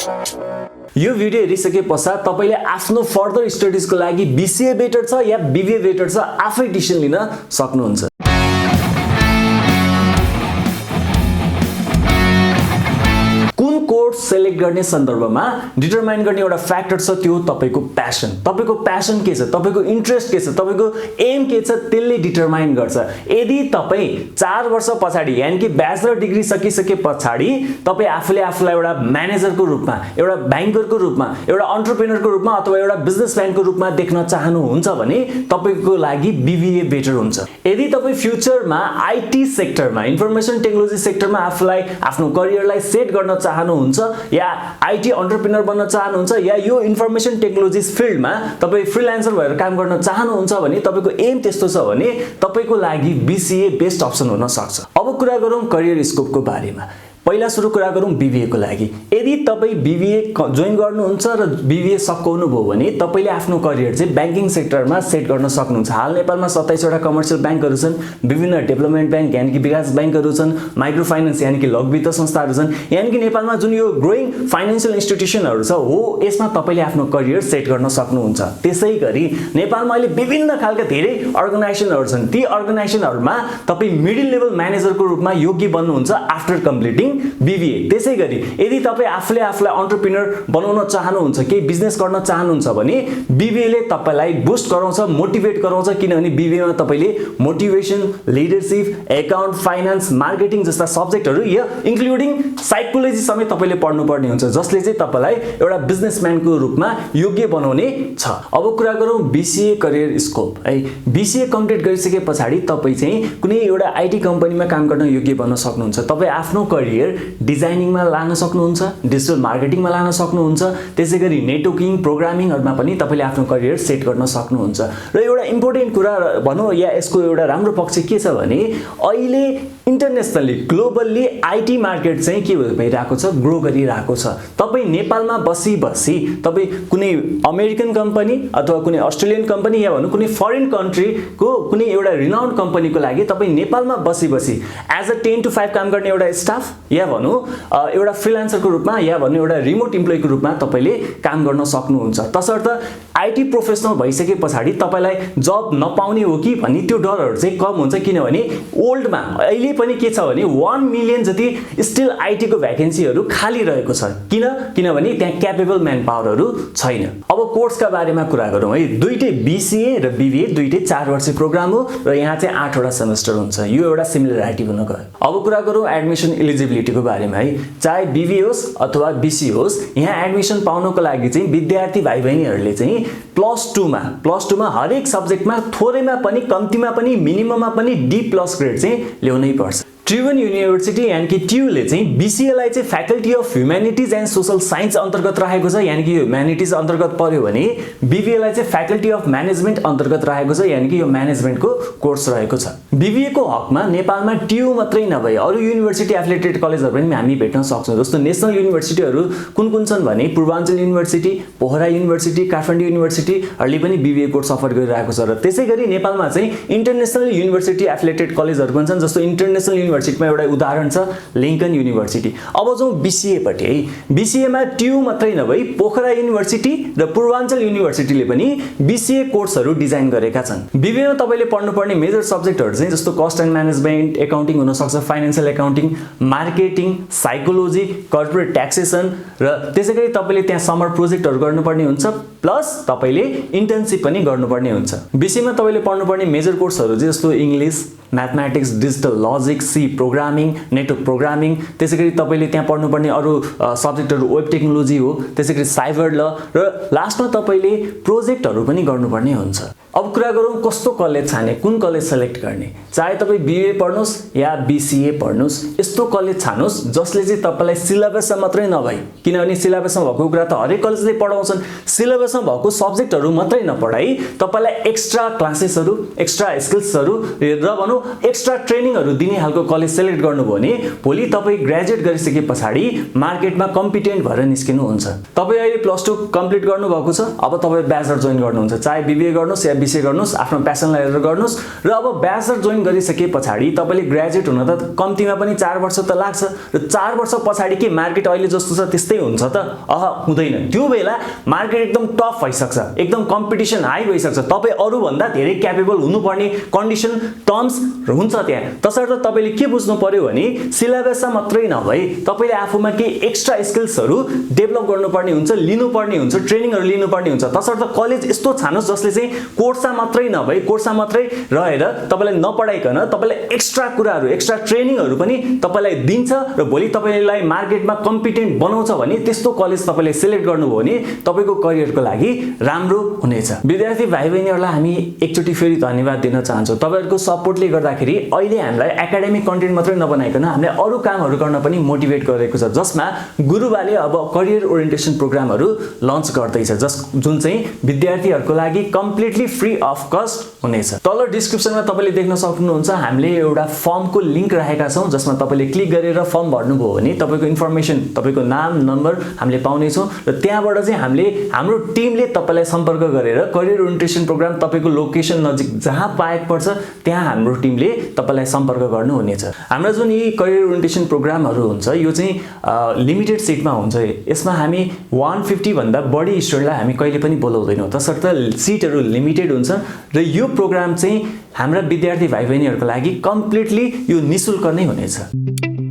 यो भिडियो हेरिसके पश्चात तपाईले आफ्नो फर्दर स्टडीजको लागि BCA बेटर छ या BBA बेटर छ आफै डिसिजन लिन सक्नुहुन्छ। कुन कोर्स सेलेक्ट गर्ने सन्दर्भमा डिटरमाइन गर्ने एउटा फ्याक्टर छ त्यो तपाईको प्यासन। तपाईको प्यासन के छ, तपाईको इन्ट्रेस्ट के छ, तपाईको एम के छ त्यसले डिटरमाइन गर्छ। यदि तपाई 4 वर्ष पछाडी यानी कि ब्याचलर डिग्री सकिसके पछाडी तपाई आफूले आफूलाई एउटा म्यानेजरको रूपमा, एउटा बैंकरको रूपमा, एउटा एन्टरप्रेन्योरको रूपमा अथवा एउटा बिजनेसम्यानको रूपमा देख्न चाहनुहुन्छ भने तपाईको लागि BBA बेटर हुन्छ। यदि तपाई फ्युचरमा IT सेक्टरमा, इन्फर्मेसन टेक्नोलोजी सेक्टरमा आफूलाई आफ्नो करियरलाई सेट गर्न चाहनुहुन्छ या IT एन्टरप्रेन्योर बन्न चाहनुहुन्छ या यो इन्फर्मेसन टेक्नोलोजी फिल्डमा तपाई फ्रीलान्सर भएर काम गर्न चाहनुहुन्छ भने तपाईको एम त्यस्तो छ भने तपाईको लागि BCA बेस्ट अप्सन हुन सक्छ। अब कुरा गरौँ करियर स्कोपको बारेमा। पहिला सुरु कुरा गरौँ BBA को लागि। यदि तपाई BBA जोइन गर्नुहुन्छ र BBA सकाउनु भयो भने तपाईले आफ्नो करियर चाहिँ बैंकिङ सेक्टरमा सेट गर्न सक्नुहुन्छ। हाल नेपालमा 27 वटा कमर्सियल बैंकहरु छन्, विभिन्न डेभलपमेन्ट बैंक यानी कि विकास बैंकहरु छन्, माइक्रो फाइनान्स यानी कि लघु वित्त संस्थाहरु छन्, यानी कि नेपालमा जुन यो ग्रोइङ फाइनान्शियल इन्स्टिट्युसनहरु छ हो यसमा तपाईले आफ्नो करियर सेट गर्न सक्नुहुन्छ। त्यसैगरी नेपालमा अहिले विभिन्न खालका धेरै अर्गनाइजेसनहरु छन्। ती अर्गनाइजेसनहरुमा तपाई मिडल लेभल म्यानेजरको रूपमा योग्य बन्नुहुन्छ आफ्टर कम्प्लिटिङ BBA। त्यसैगरी यदि तपाई आफूले आफूलाई एन्टरप्रेन्योर बनाउन चाहनुहुन्छ, केही बिजनेस गर्न चाहनुहुन्छ भने BBA ले तपाईलाई बुस्ट गराउँछ, मोटिभेट गराउँछ। किनभने BBA मा तपाईले motivation, leadership, account, finance, marketing जस्ता सब्जेक्टहरु या इन्क्लुडिङ साइकोलोजी समेत तपाईले पढ्नुपर्ने हुन्छ, जसले चाहिँ तपाईलाई एउटा बिजनेसम्यानको रूपमा योग्य बनाउने छ। अब कुरा गरौँ BCA करियर स्कोप है। BCA कम्प्लिट गरिसके पछाडी तपाई चाहिँ कुनै एउटा IT कम्पनीमा काम गर्न योग्य बन्न सक्नुहुन्छ। तपाई आफ्नो करियर डिजाइनिङमा लान सक्नुहुन्छ, डिजिटल मार्केटिङमा लान सक्नुहुन्छ, त्यसैगरी नेटवर्किङ, प्रोग्रामिङहरुमा पनि तपाईले आफ्नो करियर सेट गर्न सक्नुहुन्छ। र एउटा इम्पोर्टेन्ट कुरा भनौं या यसको एउटा राम्रो पक्ष के छ भने अहिले इन्टरनेशनली ग्लोबली IT मार्केट चाहिँ के भइरहेको छ, ग्रो गरिरहेको छ। तपाई नेपालमा बसी तपाई कुनै अमेरिकन कम्पनी अथवा कुनै अस्ट्रेलियन कम्पनी या भनौं कुनै फरेन कन्ट्रीको कुनै एउटा रिनाउन्ड कम्पनीको लागि तपाई नेपालमा बसी एज अ 10 to 5 काम गर्ने एउटा स्टाफ या भनौं एउटा फ्रीलान्सरको रूपमा या भनौं एउटा रिमोट एम्प्लोयीको रूपमा तपाईले काम गर्न सक्नुहुन्छ। तसर्थ IT प्रोफेसनल भइसके पछाडी तपाईलाई जब नपाउने हो कि भन्ने त्यो डरहरु चाहिँ कम हुन्छ। किनभने ओल्डमा अहिले पनि के छ भने 1 मिलियन जति स्टिल IT को भ्याकेन्सीहरु खाली रहेको छ। किनभने त्यहाँ क्यापेबल म्यान पावरहरु छैन। अब कोर्सका बारेमा कुरा गरौँ है। दुईटै BCA र BBA दुईटै 4 वर्षे प्रोग्राम हो र यहाँ चाहिँ 8 वटा सेमेस्टर हुन्छ। यो एउटा सिमिलरिटी हुन गयो। अब कुरा गरौँ एडमिसन एलिजिबिलिटी को बारेमा है। चाहे BBA होस् अथवा BCA होस्, यहाँ एडमिसन पाउनको लागि चाहिँ विद्यार्थी भाइ बहिनीहरुले चाहिँ प्लस 2 मा हरेक सब्जेक्टमा थोरैमा पनि कम्तिमा पनि मिनिमममा पनि D+ ग्रेड चाहिँ ल्याउनै पर्छ। ट्रिबन युनिभर्सिटी यानी कि ट्यू ले चाहिँ BCA लाई चाहिँ faculty of humanities and social science अन्तर्गत राखेको छ, यानी कि यो ह्युम्यानिटिज अन्तर्गत पर्यो भने BBA लाई चाहिँ फ्याकल्टी अफ म्यानेजमेन्ट अन्तर्गत राखेको छ, यानी कि यो म्यानेजमेन्टको कोर्स रहेको छ। BBA को हकमा नेपालमा ट्यू मात्रै नभए अरु युनिभर्सिटी एफिलिएटेड कलेजहरु पनि हामी भेट्न सक्छौं। जस्तो नेशनल युनिभर्सिटीहरु कुन छन् भने पूर्वाञ्चल युनिभर्सिटी, पोखरा युनिभर्सिटी, काठमाडौँ युनिभर्सिटीहरुले पनि BBA कोर्स अफर गरिरहेको छ। र त्यसैगरी नेपालमा चाहिँ इन्टरनेशनल युनिभर्सिटी एफिलिएटेड कलेजहरु पनि छन्। जस्तो इन्टरनेशनल युनिभर्सिटीमा एउटा उदाहरण छ लिंकन युनिभर्सिटी। अब जाउँ BCA पट्टि है। BCA मा ट्यू मात्रै नभई पोखरा युनिभर्सिटी र पूर्वाञ्चल युनिभर्सिटीले पनि BCA कोर्सहरु डिजाइन गरेका छन्। BBA मा तपाईले पढ्नुपर्ने मेजर सब्जेक्टहरु चाहिँ जस्तो कस्ट एन्ड म्यानेजमेन्ट, एकाउन्टिङ हुन सक्छ, financial accounting, marketing, psychology, corporate taxation र त्यसैगरी तपाईले त्यहाँ समर प्रोजेक्टहरु गर्नुपर्ने हुन्छ, प्लस तपाईले इन्टर्नशिप पनि गर्नुपर्ने हुन्छ। BCA मा तपाईले पढ्नुपर्ने मेजर कोर्सहरु जस्तो English, mathematics, digital logic, C programming, network programming, त्यसैगरी तपाईले त्यहाँ पढ्नुपर्ने अरु सब्जेक्टहरु वेब टेक्नोलोजी हो, त्यसैगरी साइबर ल र लास्टमा तपाईले प्रोजेक्टहरु पनि गर्नुपर्ने हुन्छ। अब कुरा गरौँ कस्तो कलेज छान्ने, कुन कलेज सेलेक्ट गर्ने। चाहे तपाई BBA पढ्नुस् या BCA पढ्नुस्, यस्तो कलेज छान्नुस् जसले चाहिँ तपाईलाई सिलेबसमा मात्रै नभई, किनभने सिलेबसमा भएको कुरा त हरेक कलेजले पढाउँछन्, सिलेबसमा भएको सब्जेक्टहरु मात्रै नपढाई तपाईलाई एक्स्ट्रा क्लासेसहरु, एक्स्ट्रा स्किल्सहरु र भनौं एक्स्ट्रा ट्रेनिङहरु दिने हालको कलेज सेलेक्ट गर्नुभयो भने भोलि तपाई ग्रेजुएट गरिसके पछाडी मार्केटमा कम्पिटेन्ट भएर निस्किनु हुन्छ। तपाई अहिले +2 कम्प्लिट गर्नु भएको छ, अब तपाई ब्याचलर जोइन गर्नुहुन्छ। चाहे BBA गर्नुस् या BCA गर्नुस्, आफ्नो प्यासनलाई हेरेर गर्नुस् र अब ब्याचलर जोइन गरिसके पछाडी तपाईले ग्रेजुएट हुन त कम्तीमा पनि 4 वर्ष त लाग्छ र 4 वर्ष पछाडी के मार्केट अहिले जस्तो छ त्यस्तै हुन्छ त? हुँदैन। त्यो बेला मार्केट एकदम टफ भइसक्छ, एकदम कम्पिटिसन हाई भइसक्छ, तपाई अरु भन्दा धेरै क्यापेबल हुनुपर्ने कन्डिसन टर्म्स हुन्छ त्यहाँ। तसर्थ तपाईले के बुझ्नु पर्यो भने सिलेबसमा मात्रै नभई तपाईले आफूमा के एक्स्ट्रा स्किल्सहरु डेभलप गर्नुपर्ने हुन्छ, लिनुपर्ने हुन्छ, ट्रेनिङहरु लिनुपर्ने हुन्छ। तसर्थ कलेज यस्तो छानुस् जसले चाहिँ कोर्समा मात्रै नभई कोर्समा मात्रै रहेर तपाईलाई नपढाइकन तपाईलाई एक्स्ट्रा कुराहरु, एक्स्ट्रा ट्रेनिङहरु पनि तपाईलाई दिन्छ र भोलि तपाईलाई मार्केटमा कम्पिटेन्ट बनाउँछ भने त्यस्तो कलेज तपाईले सिलेक्ट गर्नुभयो भने तपाईको करियरको लागि राम्रो हुनेछ। विद्यार्थी भाइ-बहिनीहरुलाई हामी एकचोटी फेरि धन्यवाद दिन चाहन्छौं। तपाईहरुको सपोर्टले गर्दाखेरि अहिले हामीलाई एकाडेमिक कन्टेन्ट मात्रै नबनाइकन हामीले अरु कामहरु गर्न पनि मोटिभेट गरेको छ, जसमा गुरुबाले अब करियर ओरिएन्टेसन प्रोग्रामहरु लन्च गर्दैछ, जुन चाहिँ विद्यार्थीहरुको लागि कम्प्लिटली फ्री अफ कस्ट हुनेछ। तल डिस्क्रिप्सनमा तपाईले देख्न सक्नुहुन्छ हामीले एउटा फर्मको लिंक राखेका छौं, जसमा तपाईले क्लिक गरेर फर्म भर्नुभयो भने तपाईको इन्फर्मेसन, तपाईको नाम, नम्बर हामीले पाउने छौं र त्यहाँबाट चाहिँ हाम्रो टिमले तपाईलाई सम्पर्क गरेर करियर ओरिएन्टेसन प्रोग्राम तपाईको लोकेसन नजिक जहाँ पाएको पर्छ त्यहाँ हाम्रो टिमले तपाईलाई सम्पर्क गर्नु हुनेछ। हाम्रो जुन यी करियर ओरिएन्टेसन प्रोग्रामहरु हुन्छ यो चाहिँ लिमिटेड सिटमा हुन्छ। यसमा हामी 150 भन्दा बढी स्टुडेन्टलाई हामी कहिले पनि बोलाउँदैनौं, तसर्थ सिटहरु लिमिटेड हुन्छ र यो प्रोग्राम चाहिँ हाम्रा विद्यार्थी भाइ-बहिनीहरुको लागि कम्प्लिटली यो निशुल्क नै हुनेछ।